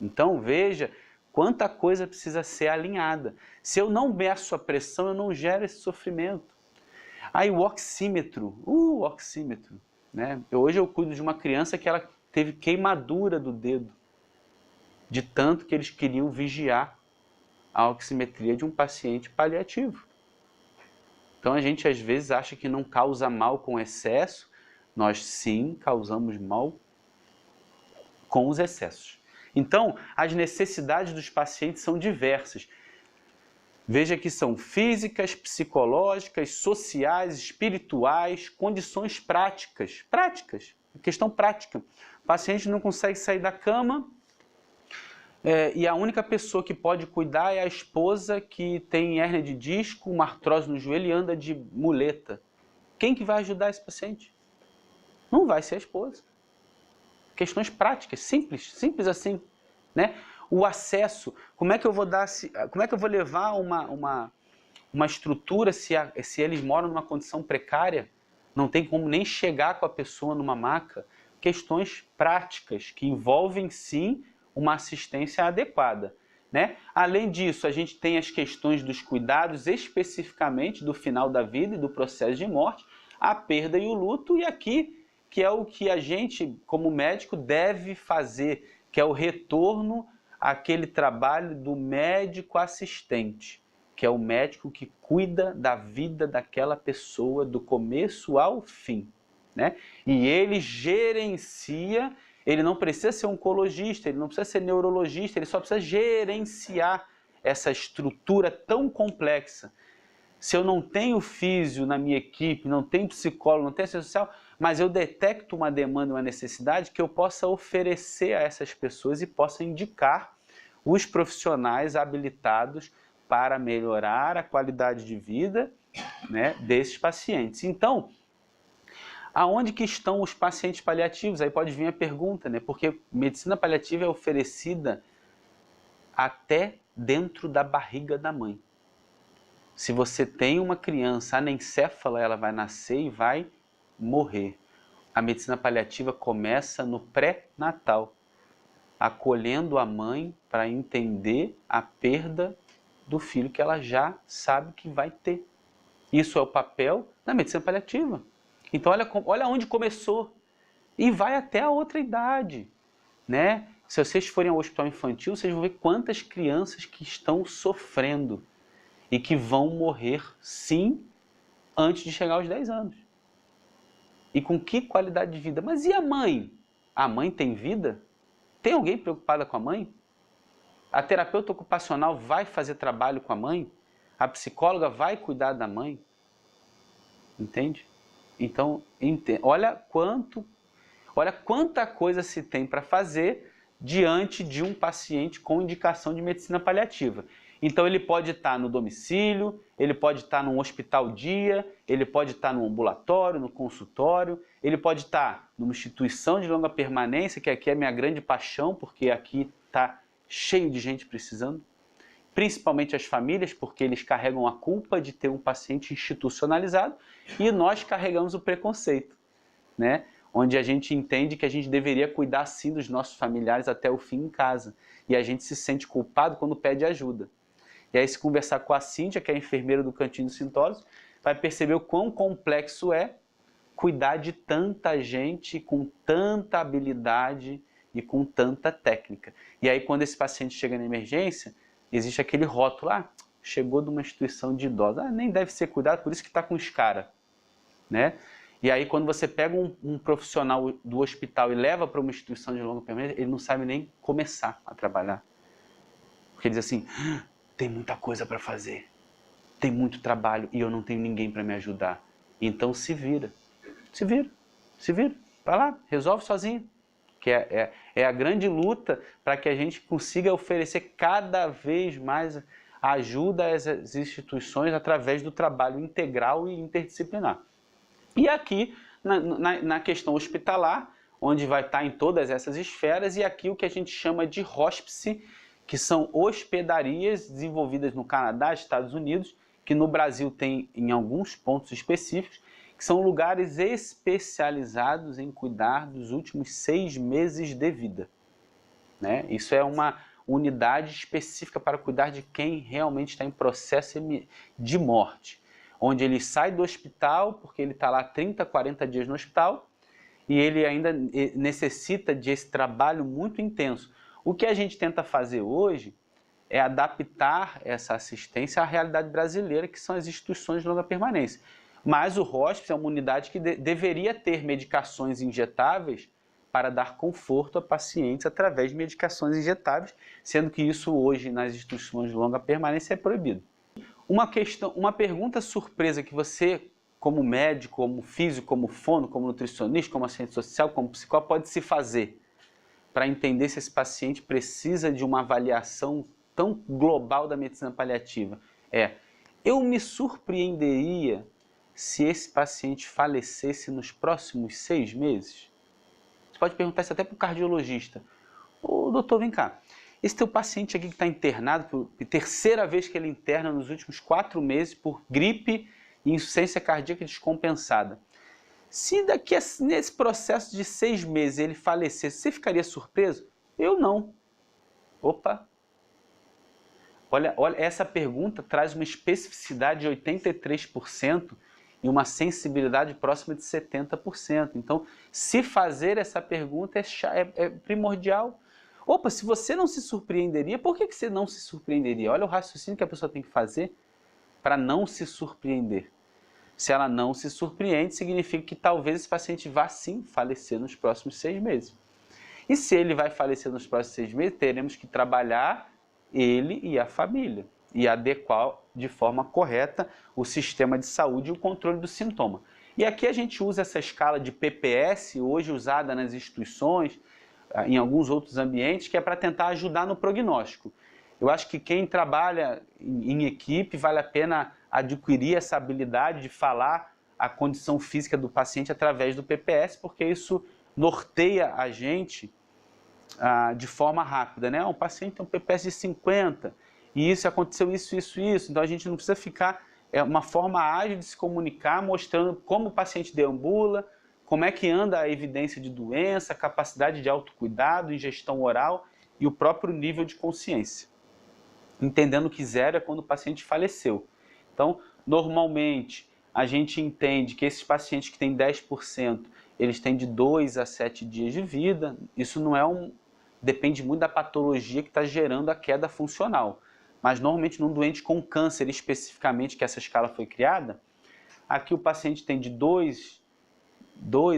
Então veja quanta coisa precisa ser alinhada. Se eu não meço a pressão, eu não gero esse sofrimento. Aí o oxímetro, oxímetro, né? Hoje eu cuido de uma criança que ela teve queimadura do dedo, de tanto que eles queriam vigiar a oximetria de um paciente paliativo. Então a gente às vezes acha que não causa mal com excesso, nós sim causamos mal com os excessos. Então as necessidades dos pacientes são diversas. Veja que são físicas, psicológicas, sociais, espirituais, condições práticas. Questão prática. O paciente não consegue sair da cama e a única pessoa que pode cuidar é a esposa que tem hérnia de disco, uma artrose no joelho e anda de muleta. Quem que vai ajudar esse paciente? Não vai ser a esposa. Questões práticas, simples assim, né? O acesso, como é que eu vou levar uma estrutura se eles moram numa condição precária? não tem como nem chegar com a pessoa numa maca, questões práticas que envolvem sim uma assistência adequada, né? Além disso, a gente tem as questões dos cuidados especificamente do final da vida e do processo de morte, a perda e o luto, e aqui que é o que a gente, como médico, deve fazer, que é o retorno àquele trabalho do médico assistente, que é o médico que cuida da vida daquela pessoa do começo ao fim, né? E ele gerencia, ele não precisa ser oncologista, ele não precisa ser neurologista, ele só precisa gerenciar essa estrutura tão complexa. Se eu não tenho físio na minha equipe, não tenho psicólogo, não tenho assistente social, mas eu detecto uma demanda, uma necessidade que eu possa oferecer a essas pessoas e possa indicar os profissionais habilitados para melhorar a qualidade de vida, né, desses pacientes. Então, aonde que estão os pacientes paliativos? Aí pode vir a pergunta, né? Porque medicina paliativa é oferecida até dentro da barriga da mãe. Se você tem uma criança anencéfala, ela vai nascer e vai morrer. A medicina paliativa começa no pré-natal, acolhendo a mãe para entender a perda do filho que ela já sabe que vai ter. Isso é o papel da medicina paliativa. Então olha onde começou e vai até a outra idade, né? Se vocês forem ao hospital infantil, vocês vão ver quantas crianças que estão sofrendo e que vão morrer, sim, antes de chegar aos 10 anos. E com que qualidade de vida? Mas e a mãe? A mãe tem vida? Tem alguém preocupada com a mãe? A terapeuta ocupacional vai fazer trabalho com a mãe? A psicóloga vai cuidar da mãe? Entende? Então, olha quanta coisa se tem para fazer diante de um paciente com indicação de medicina paliativa. Então ele pode estar no domicílio, ele pode estar num hospital dia, ele pode estar no ambulatório, no consultório, ele pode estar numa instituição de longa permanência, que aqui é a minha grande paixão, porque aqui está cheio de gente precisando, principalmente as famílias, porque eles carregam a culpa de ter um paciente institucionalizado e nós carregamos o preconceito, né? Onde a gente entende que a gente deveria cuidar sim dos nossos familiares até o fim em casa. E a gente se sente culpado quando pede ajuda. E aí, se conversar com a Cíntia, que é a enfermeira do Cantinho dos Sintosos, vai perceber o quão complexo é cuidar de tanta gente com tanta habilidade e com tanta técnica. E aí, quando esse paciente chega na emergência, existe aquele rótulo, chegou de uma instituição de idosos, nem deve ser cuidado, por isso que está com escara, né? E aí, quando você pega um profissional do hospital e leva para uma instituição de longa permanência, ele não sabe nem começar a trabalhar. Porque ele diz assim, tem muita coisa para fazer, tem muito trabalho e eu não tenho ninguém para me ajudar. Então se vira, vai lá, resolve sozinho. Que é a grande luta para que a gente consiga oferecer cada vez mais ajuda às instituições através do trabalho integral e interdisciplinar. E aqui, na questão hospitalar, onde vai estar em todas essas esferas, e aqui o que a gente chama de hospice, que são hospedarias desenvolvidas no Canadá, Estados Unidos, que no Brasil tem em alguns pontos específicos, que são lugares especializados em cuidar dos últimos 6 meses de vida, né? Isso é uma unidade específica para cuidar de quem realmente está em processo de morte, onde ele sai do hospital, porque ele está lá 30, 40 dias no hospital, e ele ainda necessita de esse trabalho muito intenso. O que a gente tenta fazer hoje é adaptar essa assistência à realidade brasileira, que são as instituições de longa permanência. Mas o hospice é uma unidade que deveria ter medicações injetáveis para dar conforto a pacientes através de medicações injetáveis, sendo que isso hoje nas instituições de longa permanência é proibido. Uma pergunta surpresa que você, como médico, como físico, como fono, como nutricionista, como assistente social, como psicólogo, pode se fazer para entender se esse paciente precisa de uma avaliação tão global da medicina paliativa eu me surpreenderia se esse paciente falecesse nos próximos 6 meses? Você pode perguntar isso até para o cardiologista. Ô, doutor, vem cá, esse teu paciente aqui que está internado, por terceira vez que ele interna nos últimos 4 meses por gripe e insuficiência cardíaca descompensada, Se nesse processo de 6 meses ele falecesse, você ficaria surpreso? Eu não. Opa! Olha, essa pergunta traz uma especificidade de 83% e uma sensibilidade próxima de 70%. Então, se fazer essa pergunta é primordial. Opa, se você não se surpreenderia, por que você não se surpreenderia? Olha o raciocínio que a pessoa tem que fazer para não se surpreender. Se ela não se surpreende, significa que talvez esse paciente vá sim falecer nos próximos 6 meses. E se ele vai falecer nos próximos 6 meses, teremos que trabalhar ele e a família e adequar de forma correta o sistema de saúde e o controle do sintoma. E aqui a gente usa essa escala de PPS, hoje usada nas instituições, em alguns outros ambientes, que é para tentar ajudar no prognóstico. Eu acho que quem trabalha em equipe vale a pena adquirir essa habilidade de falar a condição física do paciente através do PPS, porque isso norteia a gente de forma rápida, né? Um paciente tem um PPS de 50 e isso aconteceu isso. Então a gente não precisa ficar, uma forma ágil de se comunicar, mostrando como o paciente deambula, como é que anda a evidência de doença, capacidade de autocuidado, ingestão oral e o próprio nível de consciência. Entendendo que 0 é quando o paciente faleceu. Então, normalmente, a gente entende que esses pacientes que têm 10%, eles têm de 2 a 7 dias de vida. Isso não é depende muito da patologia que está gerando a queda funcional. Mas, normalmente, num doente com câncer, especificamente, que essa escala foi criada, aqui o paciente tem de 2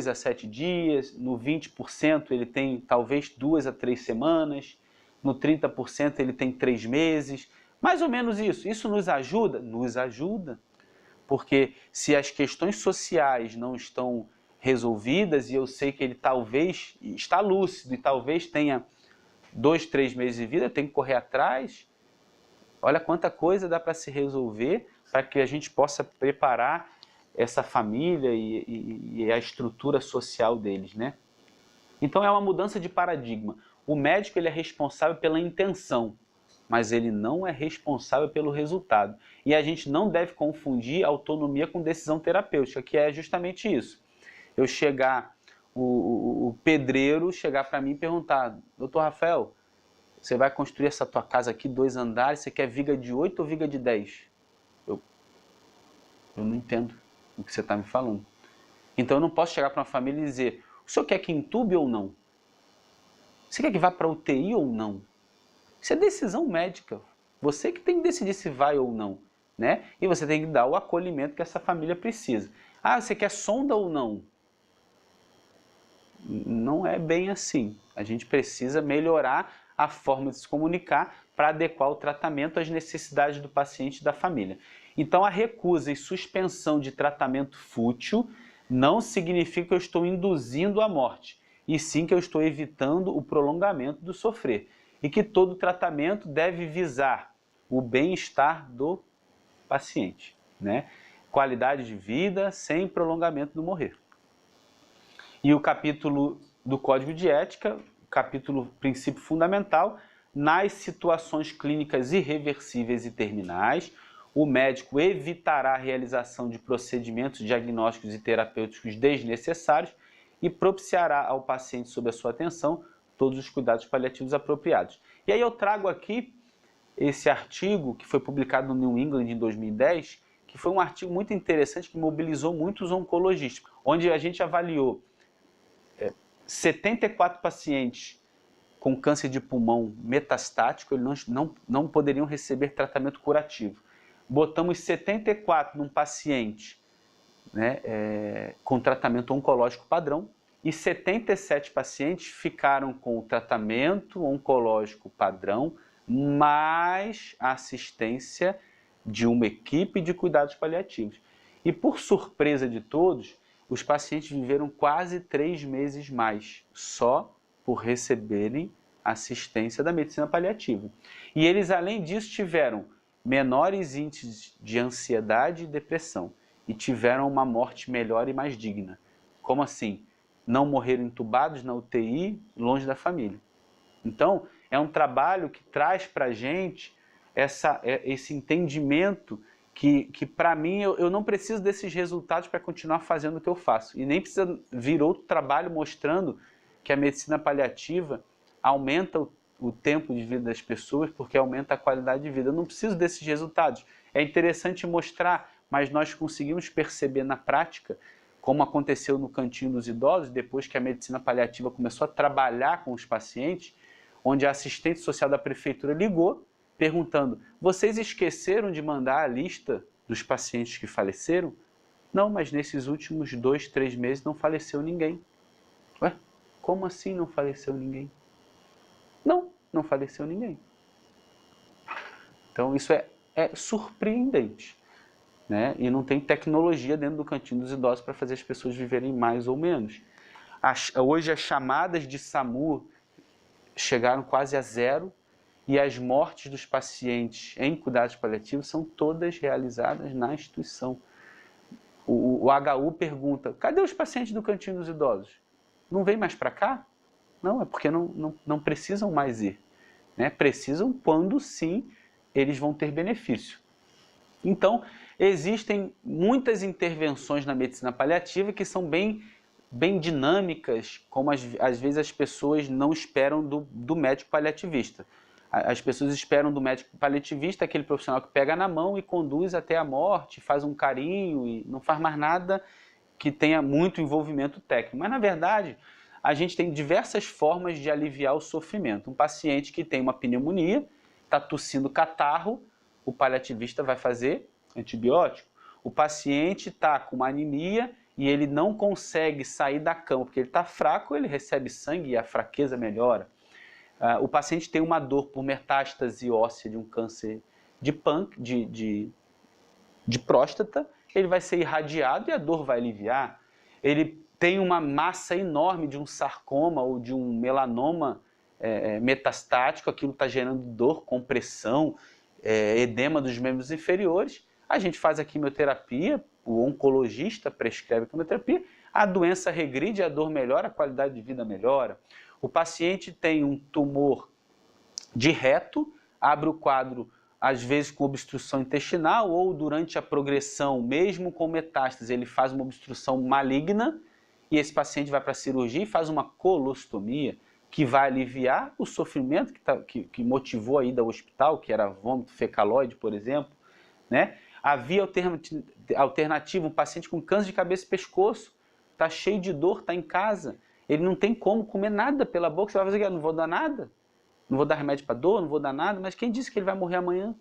a 7 dias, no 20% ele tem talvez 2 a 3 semanas, no 30% ele tem 3 meses, mais ou menos isso. Isso nos ajuda? Nos ajuda, porque se as questões sociais não estão resolvidas e eu sei que ele talvez está lúcido e talvez tenha 2, 3 meses de vida, eu tenho que correr atrás. Olha quanta coisa dá para se resolver para que a gente possa preparar essa família e a estrutura social deles, né? Então é uma mudança de paradigma. O médico ele é responsável pela intenção, mas ele não é responsável pelo resultado. E a gente não deve confundir autonomia com decisão terapêutica, que é justamente isso. Eu chegar, o pedreiro chegar para mim e perguntar: doutor Rafael, você vai construir essa tua casa aqui, 2 andares, você quer viga de 8 ou viga de 10? Eu não entendo o que você está me falando. Então eu não posso chegar para uma família e dizer: o senhor quer que entube ou não? Você quer que vá para UTI ou não? Isso é decisão médica. Você que tem que decidir se vai ou não, né? E você tem que dar o acolhimento que essa família precisa. Ah, você quer sonda ou não? Não é bem assim. A gente precisa melhorar a forma de se comunicar para adequar o tratamento às necessidades do paciente e da família. Então, a recusa e suspensão de tratamento fútil não significa que eu estou induzindo a morte, e sim que eu estou evitando o prolongamento do sofrer. E que todo tratamento deve visar o bem-estar do paciente, né? Qualidade de vida sem prolongamento do morrer. E o capítulo do Código de Ética, capítulo princípio fundamental: nas situações clínicas irreversíveis e terminais, o médico evitará a realização de procedimentos diagnósticos e terapêuticos desnecessários e propiciará ao paciente, sob a sua atenção, todos os cuidados paliativos apropriados. E aí eu trago aqui esse artigo que foi publicado no New England em 2010, que foi um artigo muito interessante que mobilizou muitos oncologistas, onde a gente avaliou 74 pacientes com câncer de pulmão metastático, eles não poderiam receber tratamento curativo. Botamos 74 num paciente, né, com tratamento oncológico padrão, e 77 pacientes ficaram com o tratamento oncológico padrão, mais a assistência de uma equipe de cuidados paliativos. E por surpresa de todos, os pacientes viveram quase 3 meses mais, só por receberem assistência da medicina paliativa. E eles, além disso, tiveram menores índices de ansiedade e depressão, e tiveram uma morte melhor e mais digna. Como assim? Não morreram entubados na UTI, longe da família. Então, é um trabalho que traz para a gente esse entendimento que para mim, eu não preciso desses resultados para continuar fazendo o que eu faço. E nem precisa vir outro trabalho mostrando que a medicina paliativa aumenta o tempo de vida das pessoas porque aumenta a qualidade de vida. Eu não preciso desses resultados. É interessante mostrar, mas nós conseguimos perceber na prática, como aconteceu no Cantinho dos Idosos, depois que a medicina paliativa começou a trabalhar com os pacientes, onde a assistente social da prefeitura ligou, perguntando, vocês esqueceram de mandar a lista dos pacientes que faleceram? Não, mas nesses últimos 2, 3 meses não faleceu ninguém. Ué, como assim não faleceu ninguém? Não faleceu ninguém. Então isso é surpreendente, né? E não tem tecnologia dentro do Cantinho dos Idosos para fazer as pessoas viverem mais ou menos. Hoje as chamadas de SAMU chegaram quase a 0, e as mortes dos pacientes em cuidados paliativos são todas realizadas na instituição. O HU pergunta, cadê os pacientes do Cantinho dos Idosos? Não vem mais para cá? Não, é porque não precisam mais ir, né? Precisam quando sim eles vão ter benefício. Então, existem muitas intervenções na medicina paliativa que são bem dinâmicas, como às vezes as pessoas não esperam do médico paliativista. As pessoas esperam do médico paliativista aquele profissional que pega na mão e conduz até a morte, faz um carinho e não faz mais nada que tenha muito envolvimento técnico. Mas, na verdade, a gente tem diversas formas de aliviar o sofrimento. Um paciente que tem uma pneumonia, está tossindo catarro, o paliativista vai fazer antibiótico. O paciente está com uma anemia e ele não consegue sair da cama porque ele está fraco, ele recebe sangue e a fraqueza melhora. O paciente tem uma dor por metástase óssea de um câncer de próstata, ele vai ser irradiado e a dor vai aliviar. Ele tem uma massa enorme de um sarcoma ou de um melanoma metastático, aquilo está gerando dor, compressão, edema dos membros inferiores. A gente faz a quimioterapia, o oncologista prescreve a quimioterapia, a doença regride, a dor melhora, a qualidade de vida melhora. O paciente tem um tumor de reto, abre o quadro, às vezes com obstrução intestinal, ou durante a progressão, mesmo com metástase, ele faz uma obstrução maligna, e esse paciente vai para a cirurgia e faz uma colostomia, que vai aliviar o sofrimento que motivou a ida ao hospital, que era vômito fecaloide, por exemplo, né? A via alternativa, um paciente com câncer de cabeça e pescoço, está cheio de dor, está em casa, ele não tem como comer nada pela boca, você vai fazer o quê? Não vou dar nada? Não vou dar remédio para dor, não vou dar nada, mas quem disse que ele vai morrer amanhã?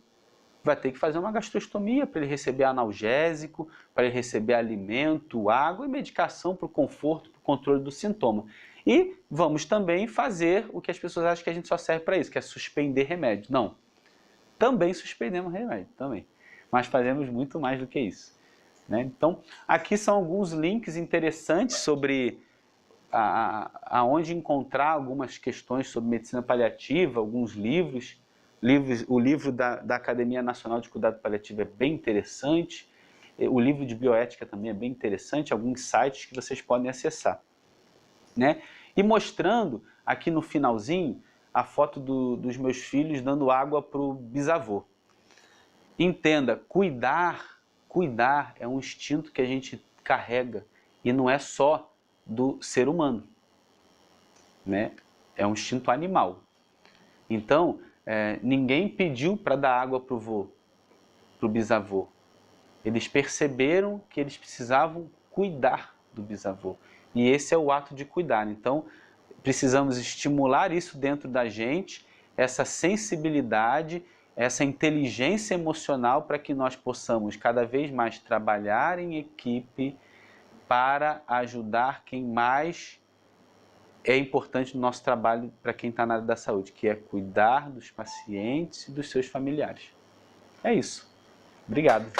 Vai ter que fazer uma gastrostomia para ele receber analgésico, para ele receber alimento, água e medicação para o conforto, para o controle do sintoma. E vamos também fazer o que as pessoas acham que a gente só serve para isso, que é suspender remédio. Não, também suspendemos remédio, também. Mas fazemos muito mais do que isso, né? Então, aqui são alguns links interessantes sobre aonde encontrar algumas questões sobre medicina paliativa, alguns livros. O livro da Academia Nacional de Cuidado Paliativo é bem interessante, o livro de bioética também é bem interessante, alguns sites que vocês podem acessar, né? E mostrando aqui no finalzinho a foto dos meus filhos dando água para o bisavô. Entenda, cuidar é um instinto que a gente carrega e não é só do ser humano, né? É um instinto animal. Então, ninguém pediu para dar água para o bisavô. Eles perceberam que eles precisavam cuidar do bisavô. E esse é o ato de cuidar. Então, precisamos estimular isso dentro da gente, essa sensibilidade, essa inteligência emocional para que nós possamos cada vez mais trabalhar em equipe para ajudar quem mais é importante no nosso trabalho para quem está na área da saúde, que é cuidar dos pacientes e dos seus familiares. É isso. Obrigado.